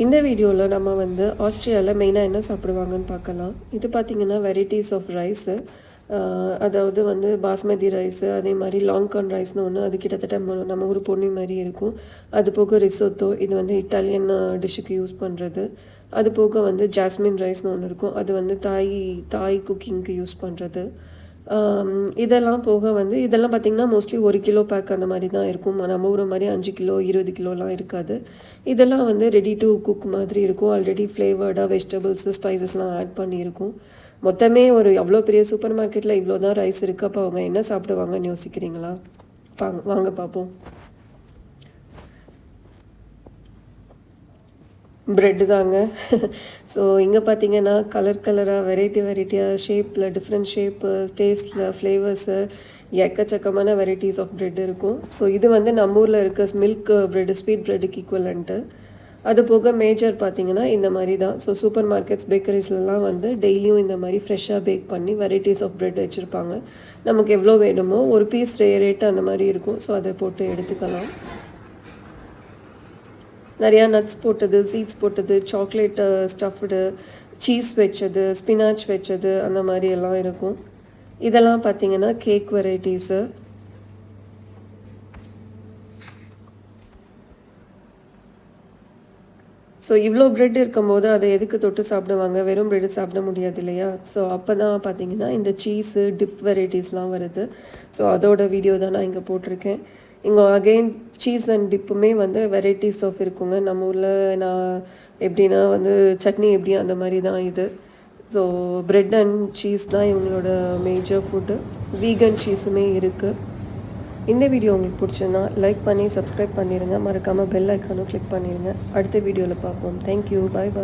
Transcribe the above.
இந்த வீடியோவில் நம்ம வந்து ஆஸ்திரேலியாவில் மெயினாக என்ன சாப்பிடுவாங்கன்னு பார்க்கலாம். இது பார்த்திங்கன்னா வெரைட்டிஸ் ஆஃப் ரைஸு, அதாவது வந்து பாஸ்மதி ரைஸு, அதே மாதிரி லாங் கார்ன் ரைஸ்னு ஒன்று, அது கிட்டத்தட்ட நம்ம ஊர் பொன்னி மாதிரி இருக்கும். அது போக ரிசோத்தோ, இது வந்து இட்டாலியன் டிஷ்ஷுக்கு யூஸ் பண்ணுறது. அது போக வந்து ஜாஸ்மின் ரைஸ்னு ஒன்று இருக்கும், அது வந்து தாய் குக்கிங்க்கு யூஸ் பண்ணுறது. இதெல்லாம் போக வந்து இதெல்லாம் பார்த்திங்கன்னா மோஸ்ட்லி 1 கிலோ பேக் அந்த மாதிரி தான் இருக்கும். நம்ம ஊர் மாதிரி 5 கிலோ 20 கிலோலாம் இருக்காது. இதெல்லாம் வந்து ரெடி டு குக் மாதிரி இருக்கும். ஆல்ரெடி ஃப்ளேவர்டாக வெஜிடபிள்ஸு ஸ்பைசஸ்லாம் ஆட் பண்ணியிருக்கும். மொத்தமே அவ்வளோ பெரிய சூப்பர் மார்க்கெட்டில் இவ்வளோ தான் ரைஸ் இருக்குது. அப்போ அவங்க என்ன சாப்பிடுவாங்கன்னு யோசிக்கிறீங்களா? வாங்க பார்ப்போம். ப்ரெட்டு தாங்க. ஸோ இங்கே பார்த்தீங்கன்னா கலராக வெரைட்டியாக ஷேப்பில் டிஃப்ரெண்ட் ஷேப்பு, டேஸ்ட்டில், ஃப்ளேவர்ஸு, எக்கச்சக்கமான வெரைட்டிஸ் ஆஃப் ப்ரெட் இருக்கும். ஸோ இது வந்து நம்ம ஊரில் இருக்க மில்க் ப்ரெட்டு, ஸ்வீட் ப்ரெட்டுக்கு ஈக்குவலன்ட்டு. அது போக மேஜர் பார்த்திங்கன்னா இந்த மாதிரி தான். ஸோ சூப்பர் மார்க்கெட்ஸ், பேக்கரிஸ்லாம் வந்து டெய்லியும் இந்த மாதிரி ஃப்ரெஷ்ஷாக பேக் பண்ணி வெரைட்டிஸ் ஆஃப் ப்ரெட் வச்சுருப்பாங்க. நமக்கு எவ்வளோ வேணுமோ ஒரு பீஸ் ரேட்டு அந்த மாதிரி இருக்கும். ஸோ அதை போட்டு எடுத்துக்கலாம். நிறையா நட்ஸ் போட்டது, சீட்ஸ் போட்டது, சாக்லேட்டு ஸ்டஃப்டு, சீஸ் வச்சது, ஸ்பினாச் வச்சது, அந்த மாதிரி எல்லாம் இருக்கும். இதெல்லாம் பார்த்திங்கன்னா கேக் வெரைட்டிஸு. ஸோ இவ்வளோ ப்ரெட் இருக்கும்போது அதை எதுக்கு தொட்டு சாப்பிடுவாங்க? வெறும் ப்ரெட்டு சாப்பிட முடியாது இல்லையா? ஸோ அப்போ தான் பார்த்திங்கன்னா இந்த சீஸு டிப் வெரைட்டிஸ்லாம் வருது. ஸோ அதோட வீடியோ தான் நான் இங்கே போட்டிருக்கேன். இங்கே அகெயின் சீஸ் அண்ட் டிப்புமே வந்து வெரைட்டிஸ் ஆஃப் இருக்குங்க. நம்ம ஊரில் நான் எப்படின்னா வந்து சட்னி எப்படி அந்த மாதிரி தான் இது. ஸோ ப்ரெட் அண்ட் சீஸ் தான் இவங்களோட மேஜர் ஃபுட்டு. வீகன் சீஸுமே இருக்குது. இந்த வீடியோ உங்களுக்கு பிடிச்சிருந்தா லைக் பண்ணி சப்ஸ்கிரைப் பண்ணிடுங்க. மறக்காமல் பெல் ஐக்கானும் கிளிக் பண்ணிடுங்க. அடுத்த வீடியோவில் பார்ப்போம். தேங்க்யூ. பாய்.